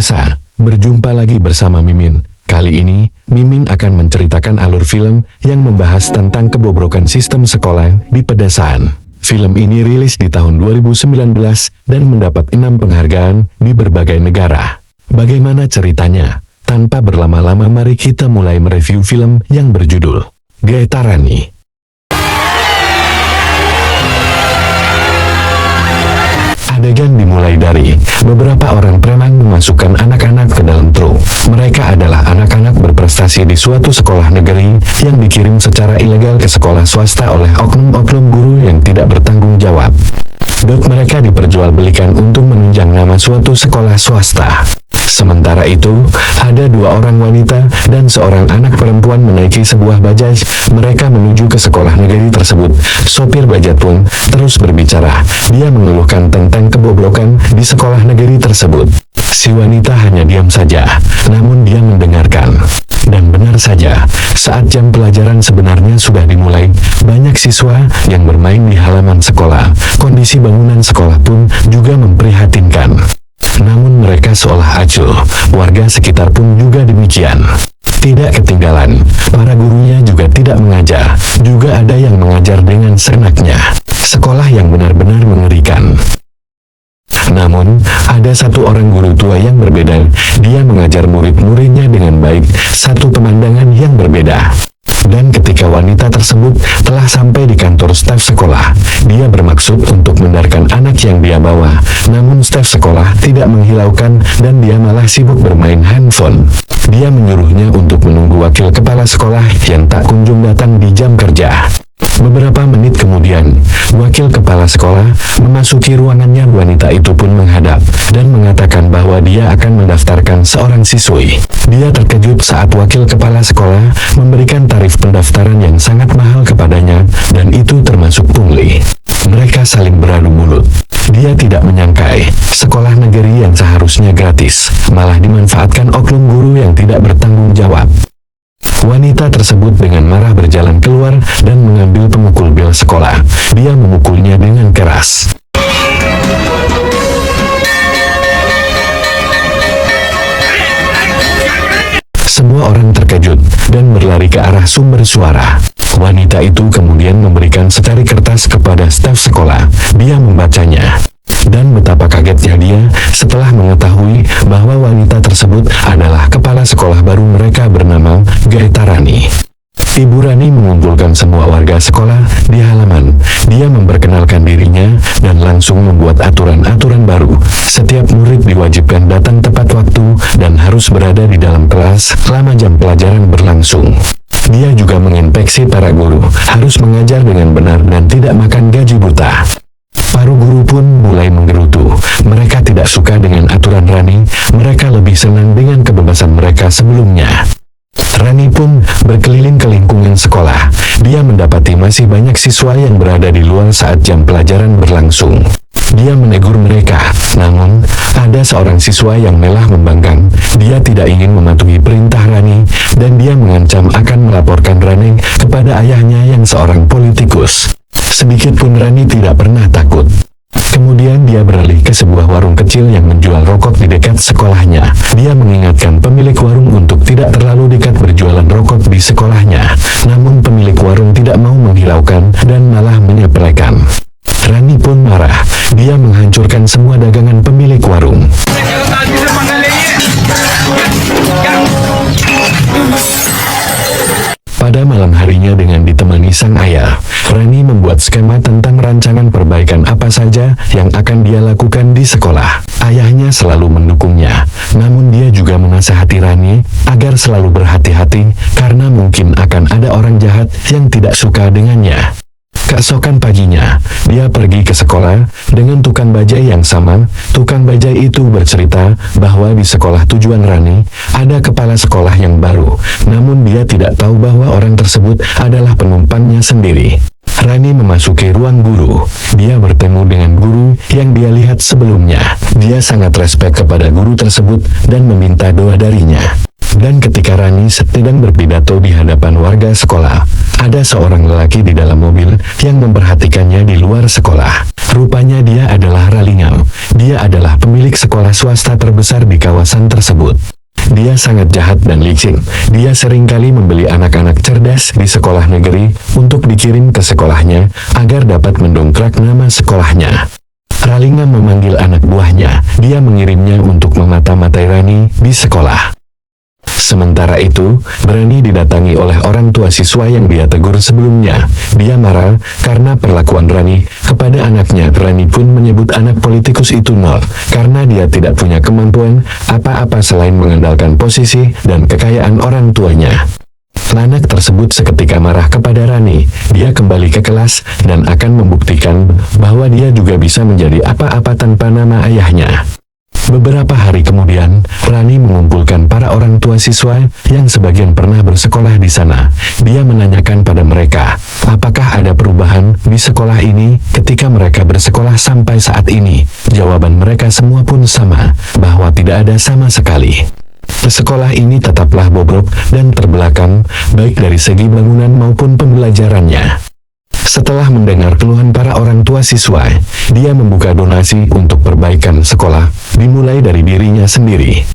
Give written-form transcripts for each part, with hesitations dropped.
Pemirsa, berjumpa lagi bersama Mimin. Kali ini, Mimin akan menceritakan alur film yang membahas tentang kebobrokan sistem sekolah di pedesaan. Film ini rilis di tahun 2019 dan mendapat 6 penghargaan di berbagai negara. Bagaimana ceritanya? Tanpa berlama-lama mari kita mulai mereview film yang berjudul Gaeta Rani. Adegan dimulai dari beberapa orang preman memasukkan anak-anak ke dalam truk. Mereka adalah anak-anak berprestasi di suatu sekolah negeri yang dikirim secara ilegal ke sekolah swasta oleh oknum-oknum guru yang tidak bertanggung jawab. Mereka diperjualbelikan untuk menunjang nama suatu sekolah swasta. Sementara itu, ada 2 orang wanita dan seorang anak perempuan menaiki sebuah bajaj. Mereka menuju ke sekolah negeri tersebut. Sopir bajaj pun terus berbicara. Dia mengeluhkan tentang kebobrokan di sekolah negeri tersebut. Si wanita hanya diam saja, namun dia mendengarkan. Dan benar saja, saat jam pelajaran sebenarnya sudah dimulai, banyak siswa yang bermain di halaman sekolah. Kondisi bangunan sekolah pun juga memprihatinkan. Namun mereka seolah acuh, warga sekitar pun juga demikian. Tidak ketinggalan, para gurunya juga tidak mengajar, juga ada yang mengajar dengan seenaknya. Sekolah yang benar-benar mengerikan. Namun, ada satu orang guru tua yang berbeda. Dia mengajar murid-muridnya dengan baik, satu pemandangan yang berbeda. Dan ketika wanita tersebut telah sampai di kantor staf sekolah, dia bermaksud untuk mendarkan anak yang dia bawa. Namun staf sekolah tidak menghiraukan dan dia malah sibuk bermain handphone. Dia menyuruhnya untuk menunggu wakil kepala sekolah yang tak kunjung datang di jam kerja. Beberapa menit kemudian, wakil kepala sekolah memasuki ruangannya. Wanita itu pun menghadap dan mengatakan bahwa dia akan mendaftarkan seorang siswi. Dia terkejut saat wakil kepala sekolah memberikan tarif pendaftaran yang sangat mahal kepadanya, dan itu termasuk pungli. Mereka saling beradu mulut. Dia tidak menyangka, sekolah negeri yang seharusnya gratis, malah dimanfaatkan oknum guru yang tidak bertanggung jawab. Wanita tersebut dengan marah berjalan keluar dan mengambil pemukul bel sekolah. Dia memukulnya dengan keras. Semua orang terkejut dan berlari ke arah sumber suara. Wanita itu kemudian memberikan secari kertas kepada staf sekolah. Dia membacanya. Dan betapa kagetnya dia setelah mengetahui bahwa wanita tersebut adalah kepala sekolah baru mereka bernama Gaeta Rani. Ibu Rani mengumpulkan semua warga sekolah di halaman. Dia memperkenalkan dirinya dan langsung membuat aturan-aturan baru. Setiap murid diwajibkan datang tepat waktu dan harus berada di dalam kelas selama jam pelajaran berlangsung. Dia juga menginspeksi para guru, harus mengajar dengan benar dan tidak makan gaji buta. Para guru pun mulai menggerutu. Mereka tidak suka dengan aturan Rani, mereka lebih senang dengan kebebasan mereka sebelumnya. Rani pun berkeliling ke lingkungan sekolah. Dia mendapati masih banyak siswa yang berada di luar saat jam pelajaran berlangsung. Dia menegur mereka, namun ada seorang siswa yang melah membangkang. Dia tidak ingin mematuhi perintah Rani, dan dia mengancam akan melaporkan Rani kepada ayahnya yang seorang politikus. Sedikit pun Rani tidak pernah takut. Kemudian dia beralih ke sebuah warung kecil yang menjual rokok di dekat sekolahnya. Dia mengingatkan pemilik warung untuk tidak terlalu dekat berjualan rokok di sekolahnya. Namun pemilik warung tidak mau menghiraukan dan malah menyepelekan. Rani pun marah. Dia menghancurkan semua dagangan pemilik warung. Pada malam harinya dengan ditemani sang ayah, Rani membuat skema tentang rancangan perbaikan apa saja yang akan dia lakukan di sekolah. Ayahnya selalu mendukungnya, namun dia juga menasihati Rani agar selalu berhati-hati karena mungkin akan ada orang jahat yang tidak suka dengannya. Keesokan paginya, dia pergi ke sekolah dengan tukang bajai yang sama. Tukang bajai itu bercerita bahwa di sekolah tujuan Rani ada kepala sekolah yang baru, namun dia tidak tahu bahwa orang tersebut adalah penumpangnya sendiri. Rani memasuki ruang guru. Dia bertemu dengan guru yang dia lihat sebelumnya. Dia sangat respek kepada guru tersebut dan meminta doa darinya. Dan ketika Rani sedang berpidato di hadapan warga sekolah, ada seorang lelaki di dalam mobil yang memperhatikannya di luar sekolah. Rupanya dia adalah Ralingam. Dia adalah pemilik sekolah swasta terbesar di kawasan tersebut. Dia sangat jahat dan licik. Dia seringkali membeli anak-anak cerdas di sekolah negeri untuk dikirim ke sekolahnya agar dapat mendongkrak nama sekolahnya. Ralingam memanggil anak buahnya. Dia mengirimnya untuk memata-matai Rani di sekolah. Sementara itu, Rani didatangi oleh orang tua siswa yang dia tegur sebelumnya. Dia marah karena perlakuan Rani kepada anaknya. Rani pun menyebut anak politikus itu nol, karena dia tidak punya kemampuan apa-apa selain mengandalkan posisi dan kekayaan orang tuanya. Anak tersebut seketika marah kepada Rani. Dia kembali ke kelas dan akan membuktikan bahwa dia juga bisa menjadi apa-apa tanpa nama ayahnya. Beberapa hari kemudian, Rani mengumpulkan para orang tua siswa yang sebagian pernah bersekolah di sana. Dia menanyakan pada mereka, apakah ada perubahan di sekolah ini ketika mereka bersekolah sampai saat ini. Jawaban mereka semua pun sama, bahwa tidak ada sama sekali. Sekolah ini tetaplah bobrok dan terbelakang, baik dari segi bangunan maupun pembelajarannya. Setelah mendengar keluhan para orang tua siswa, dia membuka donasi untuk perbaikan sekolah, dimulai dari dirinya sendiri.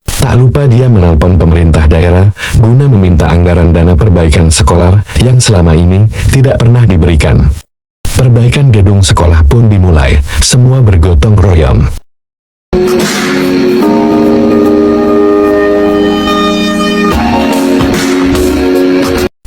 Tak lupa dia menelpon pemerintah daerah, guna meminta anggaran dana perbaikan sekolah yang selama ini tidak pernah diberikan. Perbaikan gedung sekolah pun dimulai, semua bergotong royong.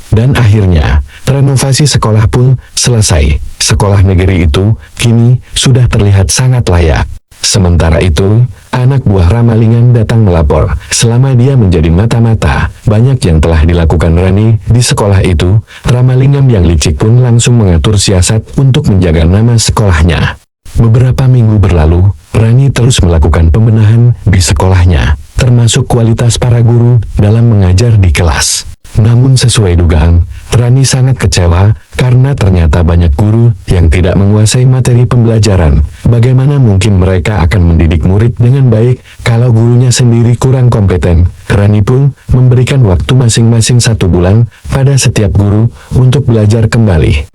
Dan akhirnya, renovasi sekolah pun selesai. Sekolah negeri itu kini sudah terlihat sangat layak. Sementara itu, anak buah Ramalingan datang melapor. Selama dia menjadi mata-mata, banyak yang telah dilakukan Rani di sekolah itu. Ramalingan yang licik pun langsung mengatur siasat untuk menjaga nama sekolahnya. Beberapa minggu berlalu, Rani terus melakukan pembenahan di sekolahnya, termasuk kualitas para guru dalam mengajar di kelas. Namun sesuai dugaan, Rani sangat kecewa karena ternyata banyak guru yang tidak menguasai materi pembelajaran. Bagaimana mungkin mereka akan mendidik murid dengan baik kalau gurunya sendiri kurang kompeten? Rani pun memberikan waktu masing-masing 1 bulan pada setiap guru untuk belajar kembali.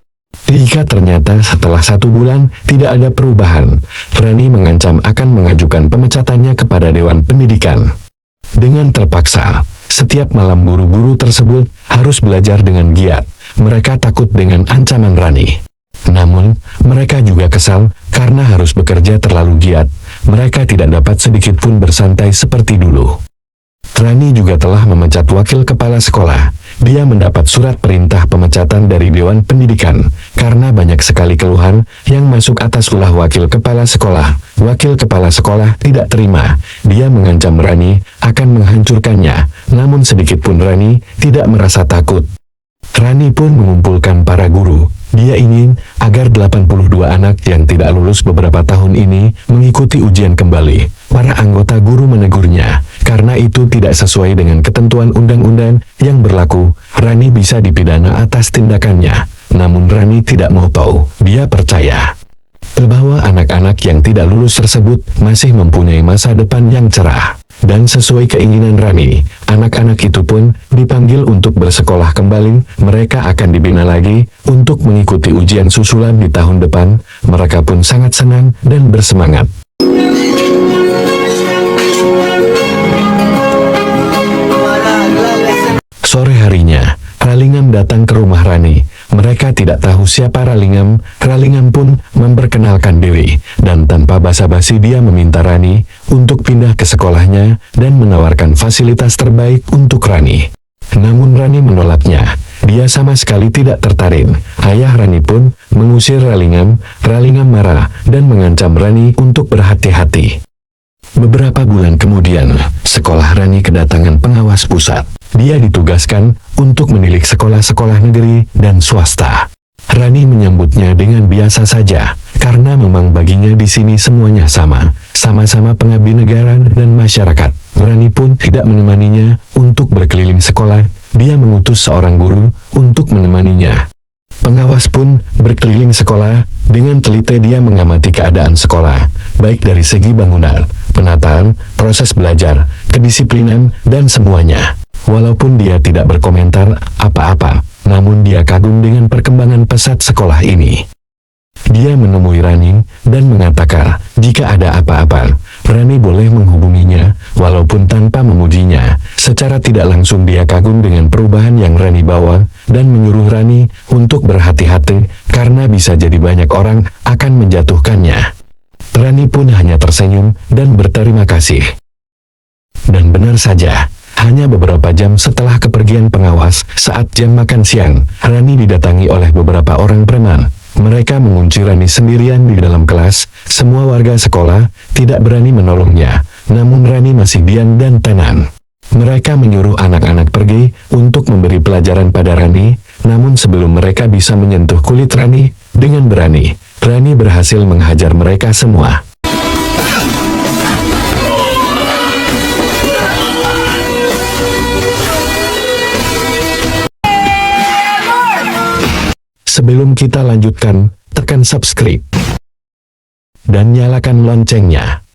Jika ternyata setelah 1 bulan tidak ada perubahan, Rani mengancam akan mengajukan pemecatannya kepada Dewan Pendidikan. Dengan terpaksa, setiap malam guru-guru tersebut harus belajar dengan giat. Mereka takut dengan ancaman Rani. Namun, mereka juga kesal karena harus bekerja terlalu giat. Mereka tidak dapat sedikit pun bersantai seperti dulu. Rani juga telah memecat wakil kepala sekolah. Dia mendapat surat perintah pemecatan dari Dewan Pendidikan karena banyak sekali keluhan yang masuk atas ulah wakil kepala sekolah. Wakil kepala sekolah tidak terima. Dia mengancam Rani akan menghancurkannya. Namun sedikit pun Rani tidak merasa takut. Rani pun mengumpulkan para guru. Dia ingin agar 82 anak yang tidak lulus beberapa tahun ini mengikuti ujian kembali. Para anggota guru menegurnya, karena itu tidak sesuai dengan ketentuan undang-undang yang berlaku. Rani bisa dipidana atas tindakannya. Namun Rani tidak mau tahu. Dia percaya bahwa anak-anak yang tidak lulus tersebut masih mempunyai masa depan yang cerah. Dan sesuai keinginan Rani, anak-anak itu pun dipanggil untuk bersekolah kembali. Mereka akan dibina lagi untuk mengikuti ujian susulan di tahun depan. Mereka pun sangat senang dan bersemangat. Sore harinya, Ralingam datang ke rumah Rani. Mereka tidak tahu siapa Ralingam. Ralingam pun memperkenalkan diri, dan tanpa basa-basi dia meminta Rani untuk pindah ke sekolahnya dan menawarkan fasilitas terbaik untuk Rani. Namun Rani menolaknya. Dia sama sekali tidak tertarik. Ayah Rani pun mengusir Ralingam. Ralingam marah dan mengancam Rani untuk berhati-hati. Beberapa bulan kemudian, sekolah Rani kedatangan pengawas pusat. Dia ditugaskan untuk menilik sekolah-sekolah negeri dan swasta. Rani menyambutnya dengan biasa saja, karena memang baginya di sini semuanya sama-sama pengabdi negara dan masyarakat. Rani pun tidak menemaninya untuk berkeliling sekolah. Dia mengutus seorang guru untuk menemaninya. Pengawas pun berkeliling sekolah. Dengan teliti dia mengamati keadaan sekolah, baik dari segi bangunan penataan, proses belajar, kedisiplinan, dan semuanya. Walaupun dia tidak berkomentar apa-apa, namun dia kagum dengan perkembangan pesat sekolah ini. Dia menemui Rani dan mengatakan, jika ada apa-apa, Rani boleh menghubunginya, walaupun tanpa memujinya. Secara tidak langsung dia kagum dengan perubahan yang Rani bawa, dan menyuruh Rani untuk berhati-hati, karena bisa jadi banyak orang akan menjatuhkannya. Rani pun hanya tersenyum dan berterima kasih. Dan benar saja, hanya beberapa jam setelah kepergian pengawas, saat jam makan siang, Rani didatangi oleh beberapa orang preman. Mereka mengunci Rani sendirian di dalam kelas. Semua warga sekolah tidak berani menolongnya, namun Rani masih diam dan tenang. Mereka menyuruh anak-anak pergi untuk memberi pelajaran pada Rani, namun sebelum mereka bisa menyentuh kulit Rani dengan berani, Rani berhasil menghajar mereka semua. Sebelum kita lanjutkan, tekan subscribe dan nyalakan loncengnya.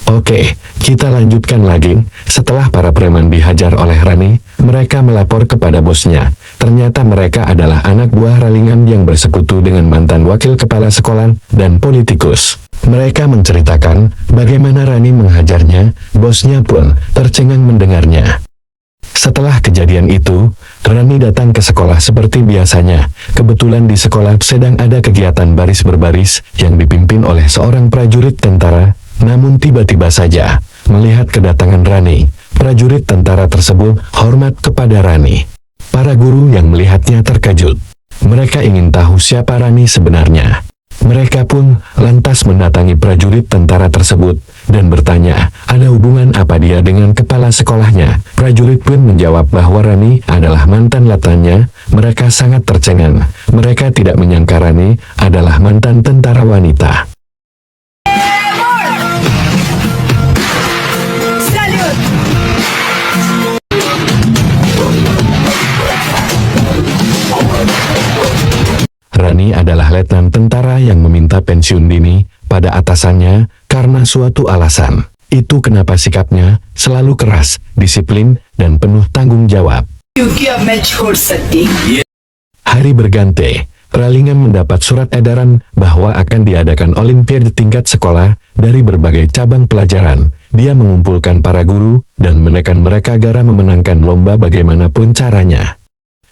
Oke, kita lanjutkan lagi. Setelah para preman dihajar oleh Rani, mereka melapor kepada bosnya. Ternyata mereka adalah anak buah Ralingam yang bersekutu dengan mantan wakil kepala sekolah dan politikus. Mereka menceritakan bagaimana Rani menghajarnya. Bosnya pun tercengang mendengarnya. Setelah kejadian itu, Rani datang ke sekolah seperti biasanya. Kebetulan di sekolah sedang ada kegiatan baris berbaris yang dipimpin oleh seorang prajurit tentara. Namun tiba-tiba saja, melihat kedatangan Rani, prajurit tentara tersebut hormat kepada Rani. Para guru yang melihatnya terkejut. Mereka ingin tahu siapa Rani sebenarnya. Mereka pun lantas mendatangi prajurit tentara tersebut dan bertanya, ada hubungan apa dia dengan kepala sekolahnya? Prajurit pun menjawab bahwa Rani adalah mantan latannya. Mereka sangat tercengang. Mereka tidak menyangka Rani adalah mantan tentara wanita. Rani adalah letnan tentara yang meminta pensiun dini pada atasannya karena suatu alasan. Itu kenapa sikapnya selalu keras, disiplin, dan penuh tanggung jawab. Hari berganti, Ralingam mendapat surat edaran bahwa akan diadakan olimpiade tingkat sekolah dari berbagai cabang pelajaran. Dia mengumpulkan para guru dan menekan mereka agar memenangkan lomba bagaimanapun caranya.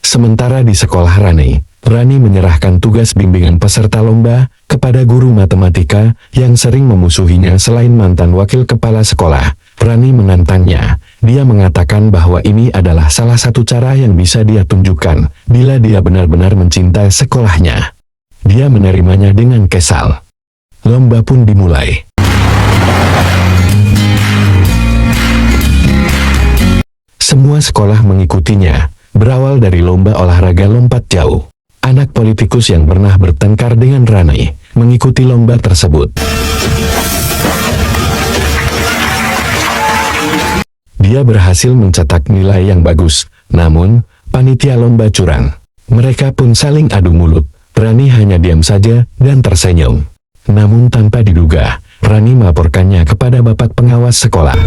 Sementara di sekolah Rani menyerahkan tugas bimbingan peserta lomba kepada guru matematika yang sering memusuhinya selain mantan wakil kepala sekolah. Rani menantangnya. Dia mengatakan bahwa ini adalah salah satu cara yang bisa dia tunjukkan bila dia benar-benar mencintai sekolahnya. Dia menerimanya dengan kesal. Lomba pun dimulai. Semua sekolah mengikutinya. Berawal dari lomba olahraga lompat jauh. Anak politikus yang pernah bertengkar dengan Rani mengikuti lomba tersebut. Dia berhasil mencetak nilai yang bagus, namun panitia lomba curang. Mereka pun saling adu mulut. Rani hanya diam saja dan tersenyum. Namun tanpa diduga, Rani melaporkannya kepada bapak pengawas sekolah.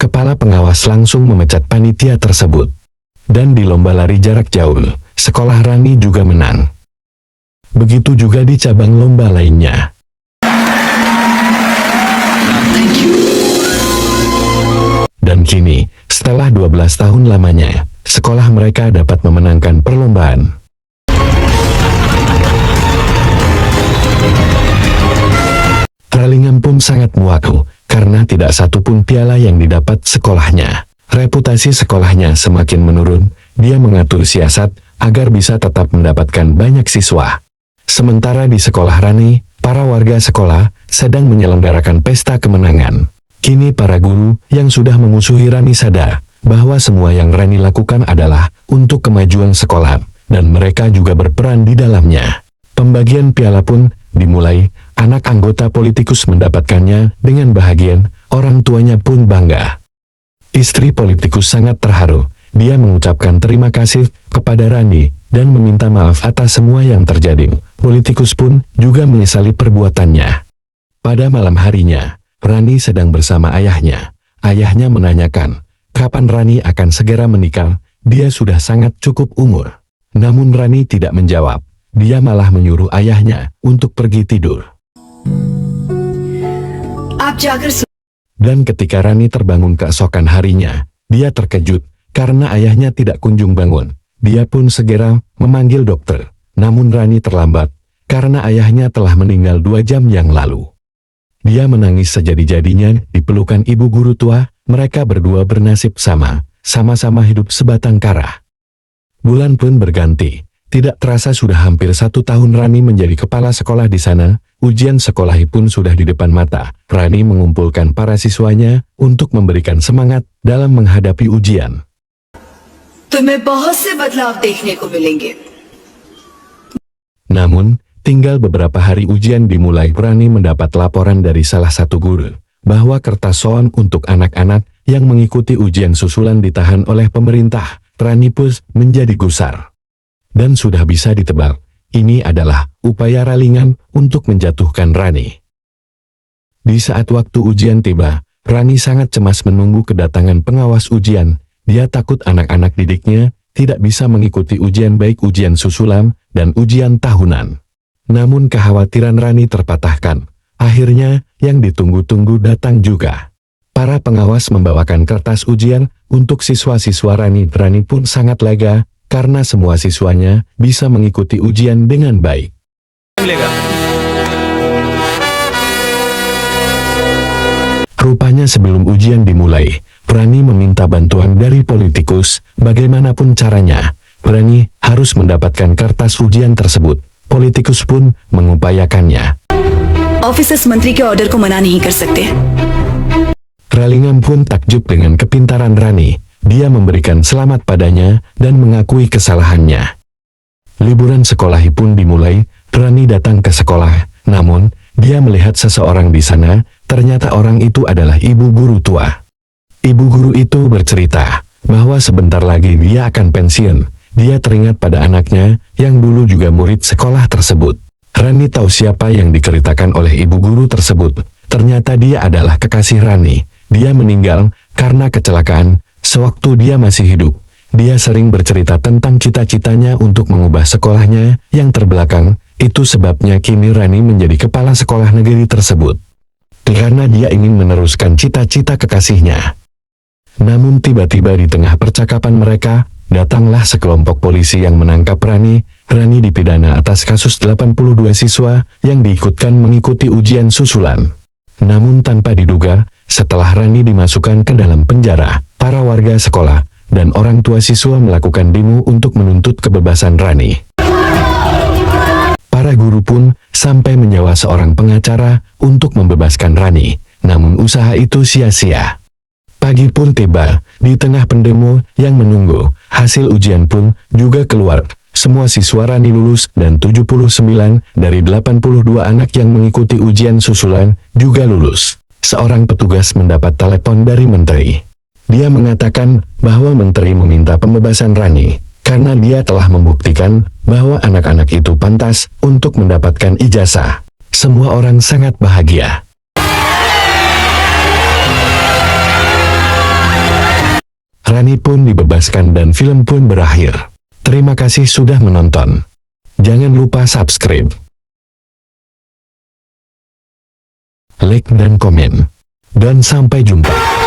Kepala pengawas langsung memecat panitia tersebut. Dan di lomba lari jarak jauh, sekolah Rani juga menang. Begitu juga di cabang lomba lainnya. Dan kini, setelah 12 tahun lamanya, sekolah mereka dapat memenangkan perlombaan. Ralingam pun sangat muak karena tidak satu pun piala yang didapat sekolahnya. Reputasi sekolahnya semakin menurun. Dia mengatur siasat agar bisa tetap mendapatkan banyak siswa. Sementara di sekolah Rani, para warga sekolah sedang menyelenggarakan pesta kemenangan. Kini para guru yang sudah memusuhi Rani sadar bahwa semua yang Rani lakukan adalah untuk kemajuan sekolah, dan mereka juga berperan di dalamnya. Pembagian piala pun dimulai. Anak anggota politikus mendapatkannya dengan bahagia. Orang tuanya pun bangga. Istri politikus sangat terharu. Dia mengucapkan terima kasih kepada Rani dan meminta maaf atas semua yang terjadi. Politikus pun juga menyesali perbuatannya. Pada malam harinya, Rani sedang bersama ayahnya. Ayahnya menanyakan, kapan Rani akan segera menikah, dia sudah sangat cukup umur. Namun Rani tidak menjawab, dia malah menyuruh ayahnya untuk pergi tidur. Dan ketika Rani terbangun keesokan harinya, dia terkejut karena ayahnya tidak kunjung bangun. Dia pun segera memanggil dokter. Namun Rani terlambat karena ayahnya telah meninggal 2 jam yang lalu. Dia menangis sejadi-jadinya di pelukan ibu guru tua. Mereka berdua bernasib sama, sama-sama hidup sebatang kara. Bulan pun berganti. Tidak terasa sudah hampir 1 tahun Rani menjadi kepala sekolah di sana. Ujian sekolah pun sudah di depan mata. Rani mengumpulkan para siswanya untuk memberikan semangat dalam menghadapi ujian. Namun, tinggal beberapa hari ujian dimulai, Rani mendapat laporan dari salah satu guru bahwa kertas soal untuk anak-anak yang mengikuti ujian susulan ditahan oleh pemerintah. Rani pun menjadi gusar. Dan sudah bisa ditebak, ini adalah upaya ralingan untuk menjatuhkan Rani. Di saat waktu ujian tiba, Rani sangat cemas menunggu kedatangan pengawas ujian. Dia takut anak-anak didiknya tidak bisa mengikuti ujian, baik ujian susulan dan ujian tahunan. Namun kekhawatiran Rani terpatahkan. Akhirnya, yang ditunggu-tunggu datang juga. Para pengawas membawakan kertas ujian untuk siswa-siswa Rani. Rani pun sangat lega karena semua siswanya bisa mengikuti ujian dengan baik. Rupanya sebelum ujian dimulai, Rani meminta bantuan dari politikus. Bagaimanapun caranya, Rani harus mendapatkan kertas ujian tersebut. Politikus pun mengupayakannya. Officers menteri ke order ko mana nahi kar sakte. Ralingan pun takjub dengan kepintaran Rani. Dia memberikan selamat padanya dan mengakui kesalahannya. Liburan sekolah pun dimulai. Rani datang ke sekolah, namun dia melihat seseorang di sana. Ternyata orang itu adalah ibu guru tua. Ibu guru itu bercerita bahwa sebentar lagi dia akan pensiun. Dia teringat pada anaknya yang dulu juga murid sekolah tersebut. Rani tahu siapa yang diceritakan oleh ibu guru tersebut. Ternyata dia adalah kekasih Rani. Dia meninggal karena kecelakaan. Sewaktu dia masih hidup, dia sering bercerita tentang cita-citanya untuk mengubah sekolahnya yang terbelakang. Itu sebabnya kini Rani menjadi kepala sekolah negeri tersebut. Karena dia ingin meneruskan cita-cita kekasihnya. Namun tiba-tiba di tengah percakapan mereka, datanglah sekelompok polisi yang menangkap Rani. Rani dipidana atas kasus 82 siswa yang diikutkan mengikuti ujian susulan. Namun tanpa diduga, setelah Rani dimasukkan ke dalam penjara, para warga sekolah dan orang tua siswa melakukan demo untuk menuntut kebebasan Rani. Para guru pun sampai menyewa seorang pengacara untuk membebaskan Rani, namun usaha itu sia-sia. Pagi pun tiba, di tengah pendemo yang menunggu, hasil ujian pun juga keluar. Semua siswa Rani lulus dan 79 dari 82 anak yang mengikuti ujian susulan juga lulus. Seorang petugas mendapat telepon dari menteri. Dia mengatakan bahwa menteri meminta pembebasan Rani karena dia telah membuktikan bahwa anak-anak itu pantas untuk mendapatkan ijazah. Semua orang sangat bahagia. Rani pun dibebaskan dan film pun berakhir. Terima kasih sudah menonton. Jangan lupa subscribe, like dan komen. Dan sampai jumpa.